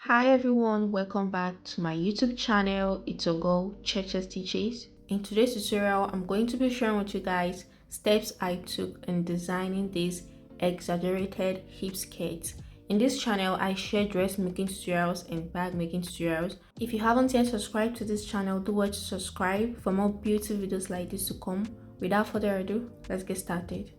Hi everyone, welcome back to my YouTube channel. It's your girl Churches Teaches. In today's tutorial, I'm going to be sharing with you guys steps I took in designing this exaggerated hip skirt. In this channel, I share dressmaking tutorials and bag making tutorials. If you haven't yet subscribed to this channel, do watch to subscribe for more beauty videos like this to come. Without further ado, let's get started.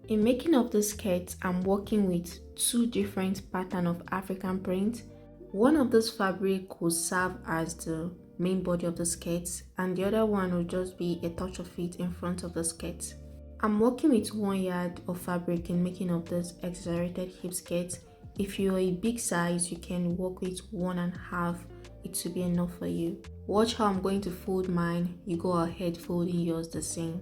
In making of the skirt, I'm working with two different patterns of African print. One of this fabric will serve as the main body of the skirt and the other one will just be a touch of it in front of the skirt. I'm working with 1 yard of fabric in making of this exaggerated hip skirt. If you're a big size, you can work with 1.5. It will be enough for you. Watch how I'm going to fold mine. You go ahead folding yours the same.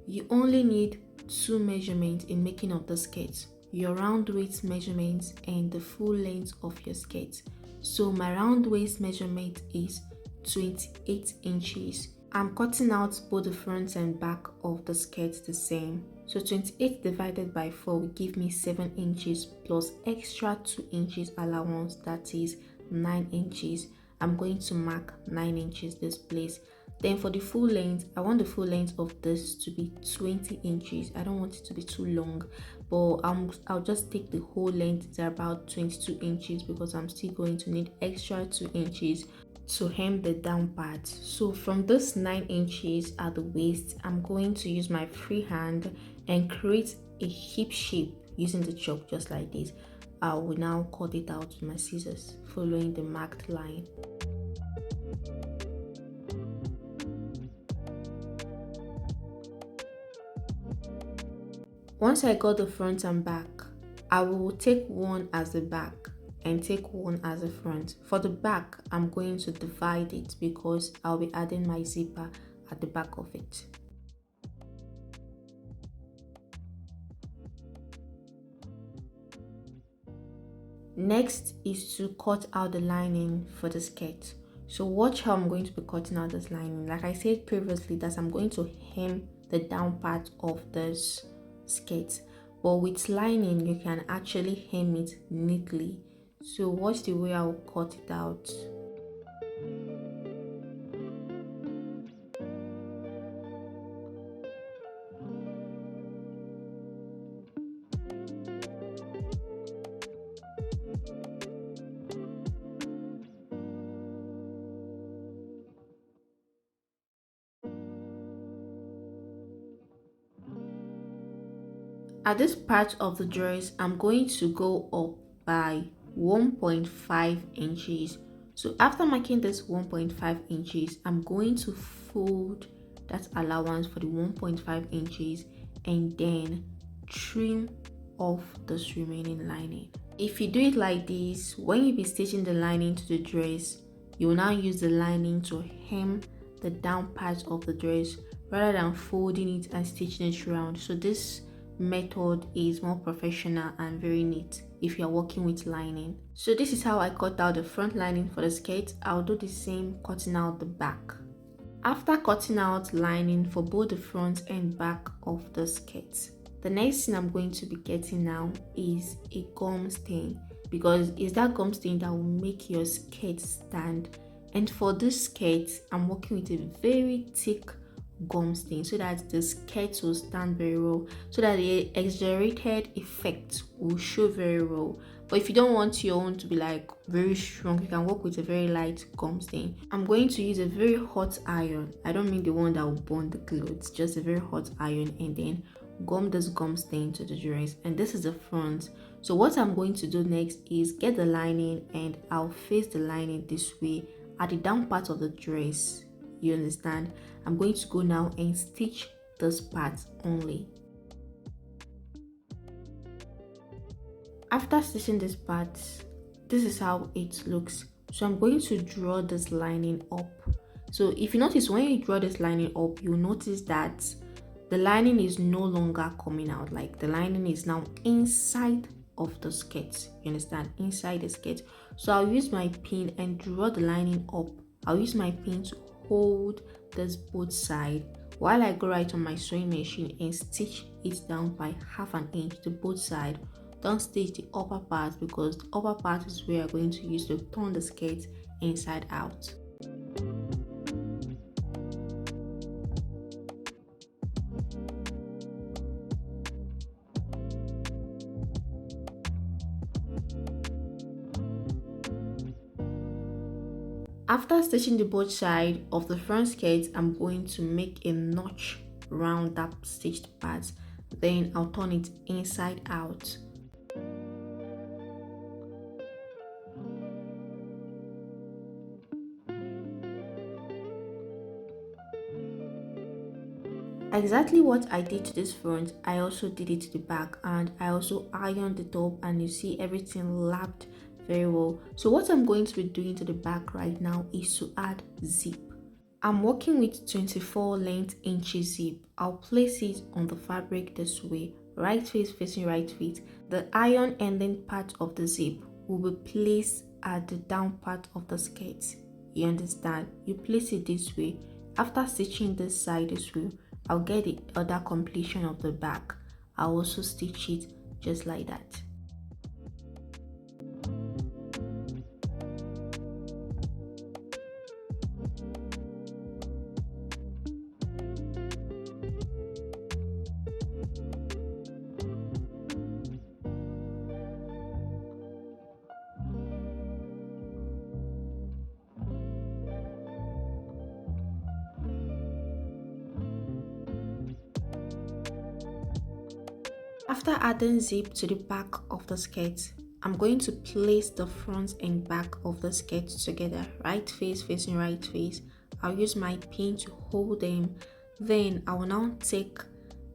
You only need 2 measurements in making of the skirt, your round waist measurement and the full length of your skirt. So my round waist measurement is 28 inches. I'm cutting out both the front and back of the skirt the same. So 28 divided by 4 will give me 7 inches plus extra 2 inches allowance, that is 9 inches. I'm going to mark 9 inches this place. Then for the full length, I want the full length of this to be 20 inches. I don't want it to be too long, but I'll just take the whole length to about 22 inches because I'm still going to need extra 2 inches to hem the down part. So from this 9 inches at the waist, I'm going to use my free hand and create a hip shape using the chalk just like this. I will now cut it out with my scissors following the marked line. Once I got the front and back, I will take one as the back and take one as the front. For the back, I'm going to divide it because I'll be adding my zipper at the back of it. Next is to cut out the lining for the skirt. So watch how I'm going to be cutting out this lining. Like I said previously, that I'm going to hem the down part of this skirt, but with lining you can actually hem it neatly. So watch the way I will cut it out. At this part of the dress, I'm going to go up by 1.5 inches. So after marking this 1.5 inches, I'm going to fold that allowance for the 1.5 inches and then trim off this remaining lining. If you do it like this, when you be stitching the lining to the dress, you will now use the lining to hem the down part of the dress rather than folding it and stitching it around. So this method is more professional and very neat if you're working with lining. So this is how I cut out the front lining for the skirt. I'll do the same cutting out the back. After cutting out lining for both the front and back of the skirt, the next thing I'm going to be getting now is a gum stain, because it's that gum stain that will make your skirt stand. And for this skirt, I'm working with a very thick gum stain so that the skirt will stand very well, so that the exaggerated effect will show very well. But if you don't want your own to be like very strong, you can work with a very light gum stain. I'm going to use a very hot iron. I don't mean the one that will burn the clothes, just a very hot iron, and then gum this gum stain to the dress. And this is the front. So what I'm going to do next is get the lining, and I'll face the lining this way at the down part of the dress. You understand? I'm going to go now and stitch this part only. After stitching this part, this is how it looks. So I'm going to draw this lining up. So if you notice, when you draw this lining up, you'll notice that the lining is no longer coming out. Like the lining is now inside of the skirt. You understand? Inside the skirt. So I'll use my pin and draw the lining up I'll use my pin to hold this both side while I go right on my sewing machine and stitch it down by half an inch to both side. Don't stitch the upper part because the upper part is where you're going to use to turn the skirt inside out. After stitching the both side of the front skirt, I'm going to make a notch round that stitched part. Then I'll turn it inside out. Exactly what I did to this front, I also did it to the back, and I also ironed the top, and you see everything lapped very well. So what I'm going to be doing to the back right now is to add zip. I'm working with 24 length inches zip. I'll place it on the fabric this way, right face facing right face. The iron ending part of the zip will be placed at the down part of the skirt. You understand? You place it this way. After stitching this side this way, I'll get the other completion of the back. I'll also stitch it just like that. After adding zip to the back of the skirt, I'm going to place the front and back of the skirt together, right face facing right face. I'll use my pin to hold them. Then I will now take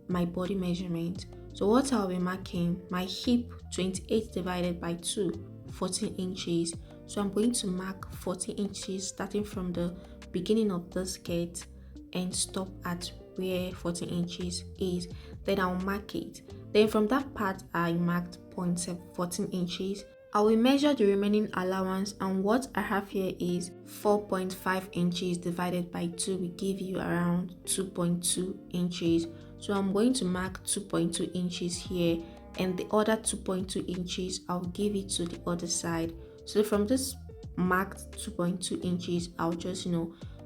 my body measurement. So what I'll be marking, my hip 28 divided by 2, 14 inches. So I'm going to mark 14 inches starting from the beginning of the skirt and stop at where 14 inches is. Then I'll mark it. Then from that part I marked 14 inches. I will measure the remaining allowance, and what I have here is 4.5 inches divided by 2 will give you around 2.2 inches. So I'm going to mark 2.2 inches here, and the other 2.2 inches I'll give it to the other side. So from this marked 2.2 inches, I'll just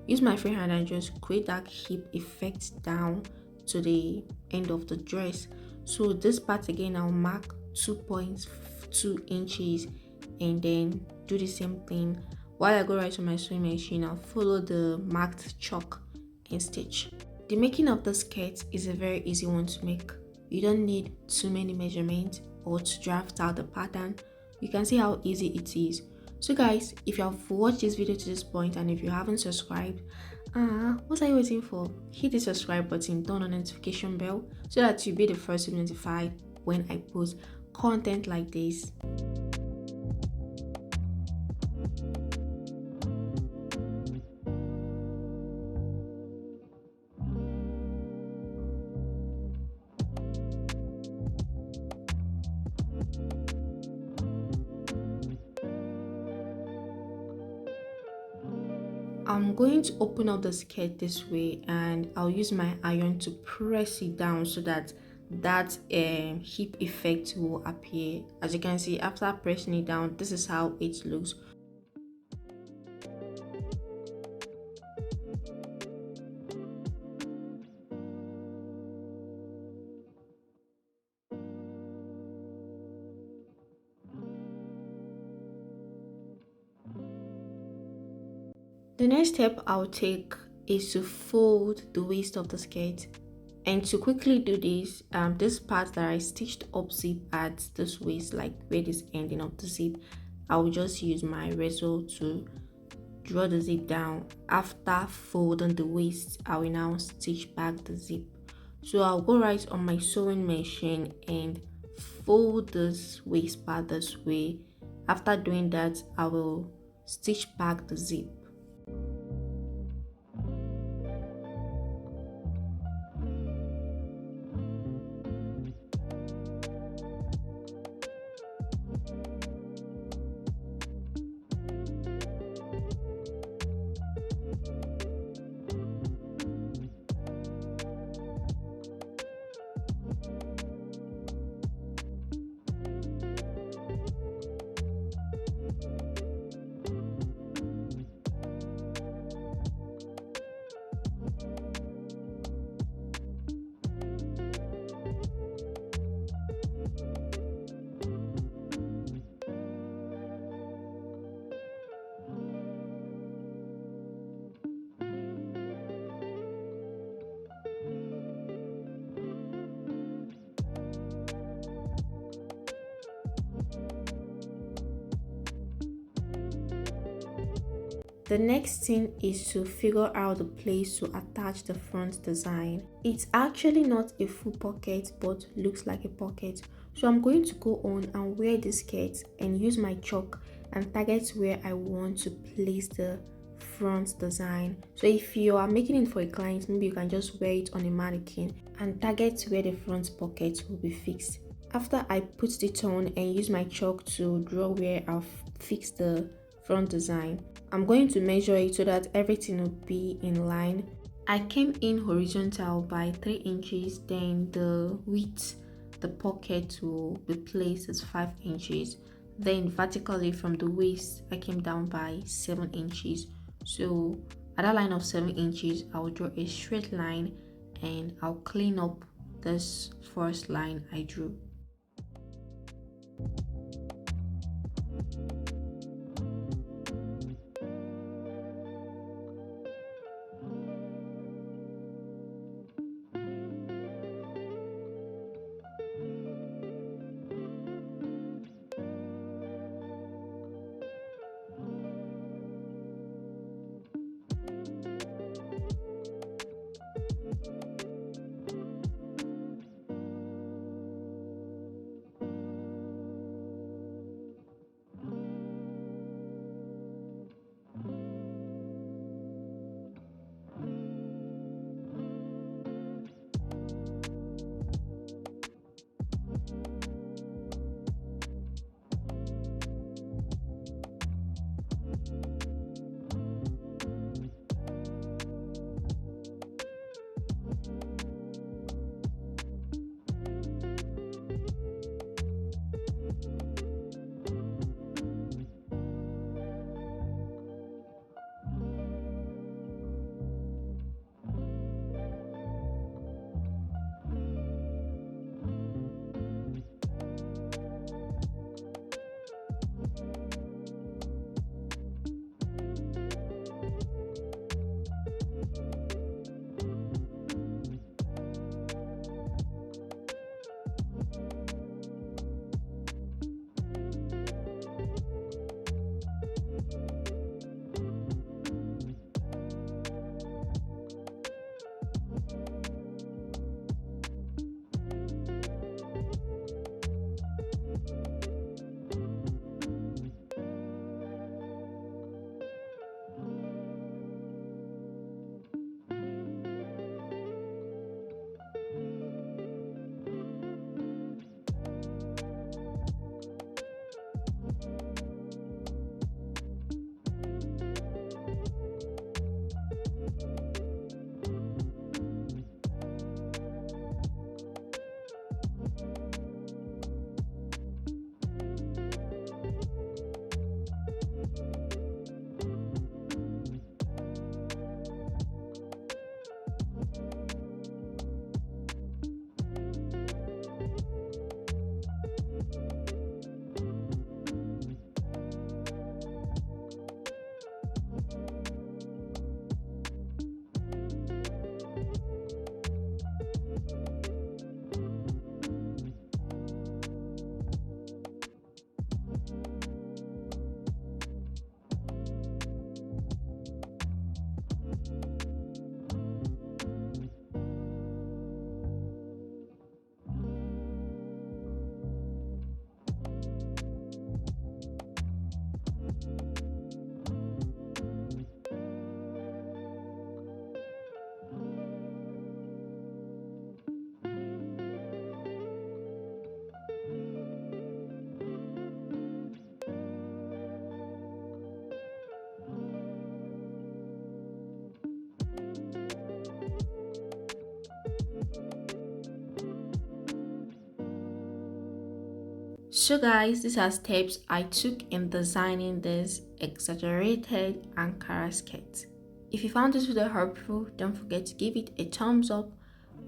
use my free hand and just create that hip effect down to the end of the dress. So this part again, I'll mark 2.2 inches and then do the same thing. While I go right to my sewing machine, I'll follow the marked chalk and stitch. The making of the skirt is a very easy one to make. You don't need too many measurements or to draft out the pattern. You can see how easy it is. So guys, if you have watched this video to this point and if you haven't subscribed, what are you waiting for? Hit the subscribe button, turn on notification bell so that you'll be the first to be notified when I post content like this. I'm going to open up the skirt this way, and I'll use my iron to press it down so that hip effect will appear. As you can see, after pressing it down, this is how it looks. The next step I'll take is to fold the waist of the skirt. And to quickly do this, this part that I stitched up zip at this waist, like where this ending of the zip, I will just use my razor to draw the zip down. After folding the waist, I will now stitch back the zip. So I'll go right on my sewing machine and fold this waist part this way. After doing that, I will stitch back the zip. The next thing is to figure out the place to attach the front design. It's actually not a full pocket but looks like a pocket. So I'm going to go on and wear this skirt and use my chalk and target where I want to place the front design. So if you are making it for a client, maybe you can just wear it on a mannequin and target where the front pocket will be fixed. After I put it on and use my chalk to draw where I'll fix the front design, I'm going to measure it so that everything will be in line. I came in horizontal by 3 inches, then the width, the pocket will be placed as 5 inches. Then vertically from the waist, I came down by 7 inches. So at that line of 7 inches, I'll draw a straight line and I'll clean up this first line I drew. So guys, these are steps I took in designing this exaggerated Ankara skirt. If you found this video helpful, don't forget to give it a thumbs up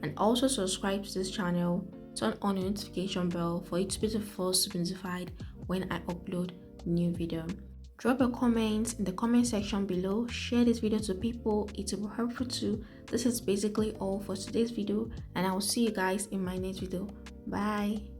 and also subscribe to this channel. Turn on your notification bell for it to be the first to be notified when I upload new video. Drop a comment in the comment section below. Share this video to people, it will be helpful too. This is basically all for today's video and I will see you guys in my next video. Bye.